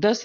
10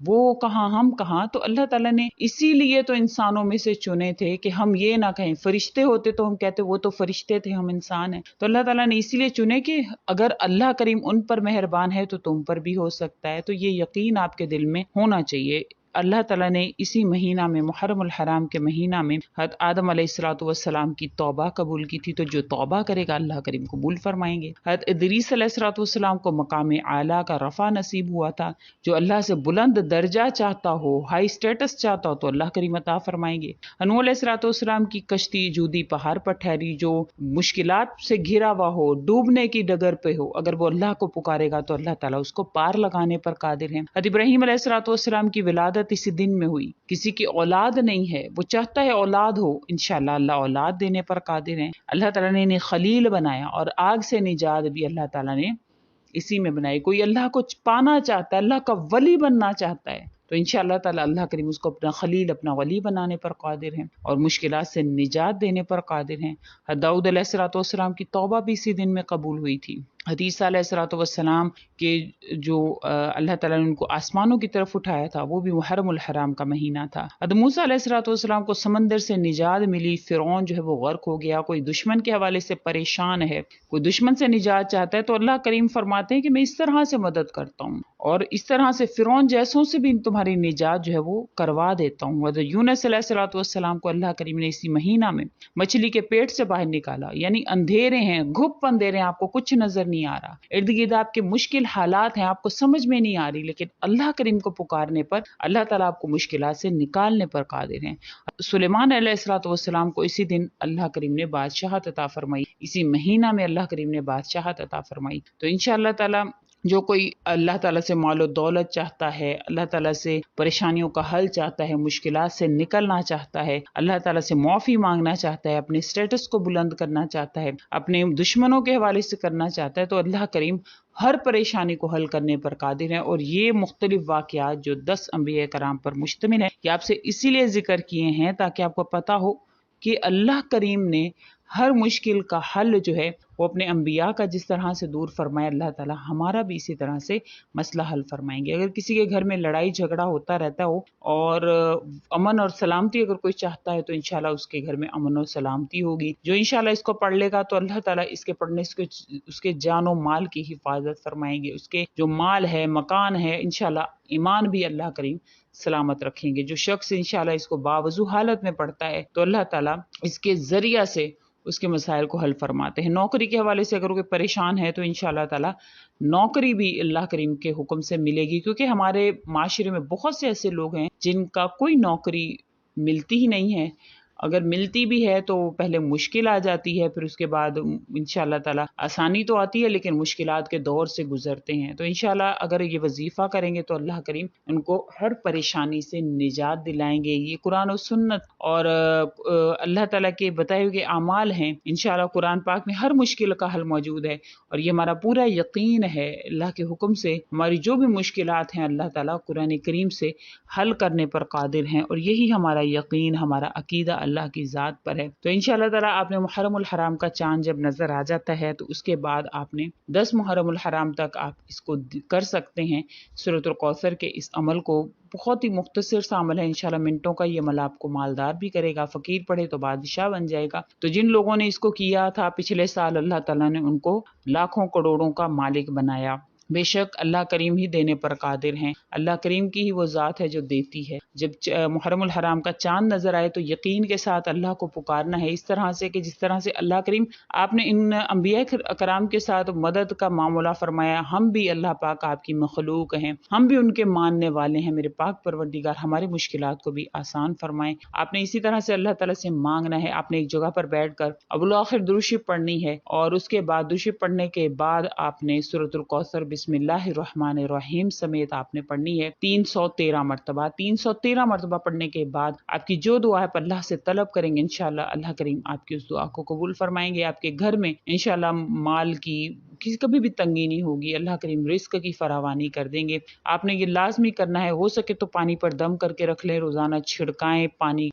وہ کہاں ہم کہاں. تو اللہ تعالیٰ نے اسی لیے تو انسانوں میں سے چنے تھے کہ ہم یہ نہ کہیں. فرشتے ہوتے تو ہم کہتے وہ تو فرشتے تھے، ہم انسان ہیں. تو اللہ تعالیٰ نے اسی لیے چنے کہ اگر اللہ کریم ان پر مہربان ہے تو تم پر بھی ہو سکتا ہے. تو یہ یقین آپ کے دل میں ہونا چاہیے. اللہ تعالیٰ نے اسی مہینہ میں، محرم الحرام کے مہینہ میں، حضرت آدم علیہ الصلوۃ والسلام کی توبہ قبول کی تھی. تو جو توبہ کرے گا اللہ کریم قبول فرمائیں گے. حضرت ادریس علیہ الصلوۃ والسلام کو مقام اعلیٰ کا رفع نصیب ہوا تھا. جو اللہ سے بلند درجہ چاہتا ہو، ہائی اسٹیٹس چاہتا ہو، تو اللہ کریم عطا فرمائیں گے. نوح علیہ الصلوۃ والسلام کی کشتی جودی پہاڑ پر ٹھہری، جو مشکلات سے گھرا ہوا ہو، ڈوبنے کی ڈگر پہ ہو، اگر وہ اللہ کو پکارے گا تو اللہ تعالیٰ اس کو پار لگانے پر قادر ہے. حضرت ابراہیم علیہ الصلوۃ والسلام کی ولادت اسی دن میں ہوئی. کسی کی اولاد نہیں ہے، وہ چاہتا ہے اولاد ہو، انشاءاللہ اللہ اولاد دینے پر قادر ہے. اللہ تعالیٰ نے انہیں خلیل بنایا، اور آگ سے نجات بھی اللہ تعالیٰ نے اسی میں بنائی. کوئی اللہ کو پانا چاہتا ہے، اللہ کا ولی بننا چاہتا ہے، تو انشاءاللہ تعالی اللہ کریم اس کو اپنا خلیل، اپنا ولی بنانے پر قادر ہیں، اور مشکلات سے نجات دینے پر قادر ہیں. داؤد علیہ الصلوۃ والسلام کی توبہ بھی اسی دن میں قبول ہوئی تھی. حدیث علیہ الصلوۃ والسلام کے جو اللہ تعالیٰ نے ان کو آسمانوں کی طرف اٹھایا تھا، وہ بھی محرم الحرام کا مہینہ تھا. موسیٰ علیہ الصلوۃ والسلام کو سمندر سے نجات ملی. فرعون جو ہے وہ غرق ہو گیا. کوئی دشمن کے حوالے سے پریشان ہے، کوئی دشمن سے نجات چاہتا ہے، تو اللہ کریم فرماتے ہیں کہ میں اس طرح سے مدد کرتا ہوں، اور اس طرح سے فرعون جیسوں سے بھی تمہاری نجات جو ہے وہ کروا دیتا ہوں. حضرت یونس علیہ الصلوۃ والسلام کو اللہ کریم نے اسی مہینہ میں مچھلی کے پیٹ سے باہر نکالا. یعنی اندھیرے ہیں، گھپ اندھیرے ہیں، آپ کو کچھ نظر نہیں آ رہا، ارد گرد آپ کے مشکل حالات ہیں، آپ کو سمجھ میں نہیں آ رہی، لیکن اللہ کریم کو پکارنے پر اللہ تعالیٰ آپ کو مشکلات سے نکالنے پر قادر ہیں. سلیمان علیہ الصلوۃ والسلام کو اسی دن اللہ کریم نے بادشاہت عطا فرمائی، اسی مہینہ میں اللہ کریم نے بادشاہت عطا فرمائی. تو انشاءاللہ تعالیٰ جو کوئی اللہ تعالیٰ سے مال و دولت چاہتا ہے، اللہ تعالیٰ سے پریشانیوں کا حل چاہتا ہے، مشکلات سے نکلنا چاہتا ہے، اللہ تعالیٰ سے معافی مانگنا چاہتا ہے، اپنے اسٹیٹس کو بلند کرنا چاہتا ہے، اپنے دشمنوں کے حوالے سے کرنا چاہتا ہے، تو اللہ کریم ہر پریشانی کو حل کرنے پر قادر ہے. اور یہ مختلف واقعات جو 10 انبیاء کرام پر مشتمل ہیں، یہ آپ سے اسی لیے ذکر کیے ہیں تاکہ آپ کو پتہ ہو کہ اللہ کریم نے ہر مشکل کا حل جو ہے وہ اپنے انبیاء کا جس طرح سے دور فرمایا، اللہ تعالیٰ ہمارا بھی اسی طرح سے مسئلہ حل فرمائیں گے. اگر کسی کے گھر میں لڑائی جھگڑا ہوتا رہتا ہو اور امن اور سلامتی اگر کوئی چاہتا ہے، تو انشاءاللہ اس کے گھر میں امن اور سلامتی ہوگی. جو انشاءاللہ اس کو پڑھ لے گا تو اللہ تعالیٰ اس کے پڑھنے سے اس کے جان و مال کی حفاظت فرمائیں گے. اس کے جو مال ہے، مکان ہے، انشاءاللہ ایمان بھی اللہ کریم سلامت رکھیں گے. جو شخص انشاءاللہ اس کو باوضو حالت میں پڑھتا ہے تو اللہ تعالیٰ اس کے ذریعہ سے اس کے مسائل کو حل فرماتے ہیں. نوکری کے حوالے سے اگر کوئی پریشان ہے تو انشاءاللہ تعالیٰ نوکری بھی اللہ کریم کے حکم سے ملے گی، کیونکہ ہمارے معاشرے میں بہت سے ایسے لوگ ہیں جن کا کوئی نوکری ملتی ہی نہیں ہے. اگر ملتی بھی ہے تو پہلے مشکل آ جاتی ہے، پھر اس کے بعد انشاءاللہ تعالیٰ آسانی تو آتی ہے، لیکن مشکلات کے دور سے گزرتے ہیں. تو انشاءاللہ اگر یہ وظیفہ کریں گے تو اللہ کریم ان کو ہر پریشانی سے نجات دلائیں گے. یہ قرآن و سنت اور اللہ تعالیٰ کے بتائے ہوئے اعمال ہیں. انشاءاللہ قرآن پاک میں ہر مشکل کا حل موجود ہے، اور یہ ہمارا پورا یقین ہے اللہ کے حکم سے ہماری جو بھی مشکلات ہیں اللہ تعالیٰ قرآن کریم سے حل کرنے پر قادر ہیں. اور یہی ہمارا یقین، ہمارا عقیدہ اللہ کی ذات پر ہے. تو انشاءاللہ تعالیٰ آپ نے محرم الحرام کا چاند جب نظر آ جاتا ہے تو اس کے بعد آپ نے 10 محرم الحرام تک آپ اس کو کر سکتے ہیں. سورۃ الکوثر کے اس عمل کو، بہت ہی مختصر سا عمل ہے، انشاءاللہ منٹوں کا یہ عمل آپ کو مالدار بھی کرے گا. فقیر پڑھے تو بادشاہ بن جائے گا. تو جن لوگوں نے اس کو کیا تھا پچھلے سال، اللہ تعالیٰ نے ان کو لاکھوں کروڑوں کا مالک بنایا. بے شک اللہ کریم ہی دینے پر قادر ہیں. اللہ کریم کی ہی وہ ذات ہے جو دیتی ہے. جب محرم الحرام کا چاند نظر آئے تو یقین کے ساتھ اللہ کو پکارنا ہے، اس طرح سے کہ جس طرح سے اللہ کریم آپ نے ان انبیاء کرام کے ساتھ مدد کا معاملہ فرمایا. ہم بھی اللہ پاک آپ کی مخلوق ہیں، ہم بھی ان کے ماننے والے ہیں. میرے پاک پروردگار ہماری مشکلات کو بھی آسان فرمائیں. آپ نے اسی طرح سے اللہ تعالیٰ سے مانگنا ہے. آپ نے ایک جگہ پر بیٹھ کر اول-آخر درود شریف پڑھنی ہے، اور اس کے بعد درود شریف پڑھنے کے بعد آپ نے سورۃ الکوثر بسم اللہ الرحمن الرحیم سمیت آپ نے پڑھنی ہے 313 مرتبہ. 313 مرتبہ پڑھنے کے بعد آپ کی جو دعا ہے اللہ سے طلب کریں گے، انشاءاللہ اللہ کریم آپ کی اس دعا کو قبول فرمائیں گے. آپ کے گھر میں انشاءاللہ مال کی کبھی بھی تنگی نہیں ہوگی، اللہ کریم رزق کی فراوانی کر دیں گے۔ آپ نے یہ لازمی کرنا ہے، ہو سکے تو پانی پر دم کر کے رکھ لیں، روزانہ چھڑکائیں،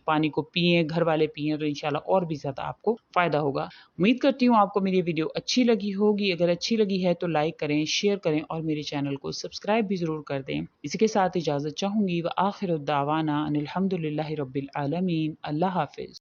پانی کو پئیں، گھر والے پئیں تو انشاءاللہ اور بھی زیادہ آپ کو فائدہ ہوگا۔ امید کرتی ہوں آپ کو میری ویڈیو اچھی لگی ہوگی، اگر اچھی لگی ہے تو لائک کریں، شیئر کریں اور میرے چینل کو سبسکرائب بھی ضرور کر دیں۔ اسی کے ساتھ اجازت چاہوں گی، وآخر الدعوانا ان الحمد للہ رب العالمین۔ اللہ حافظ۔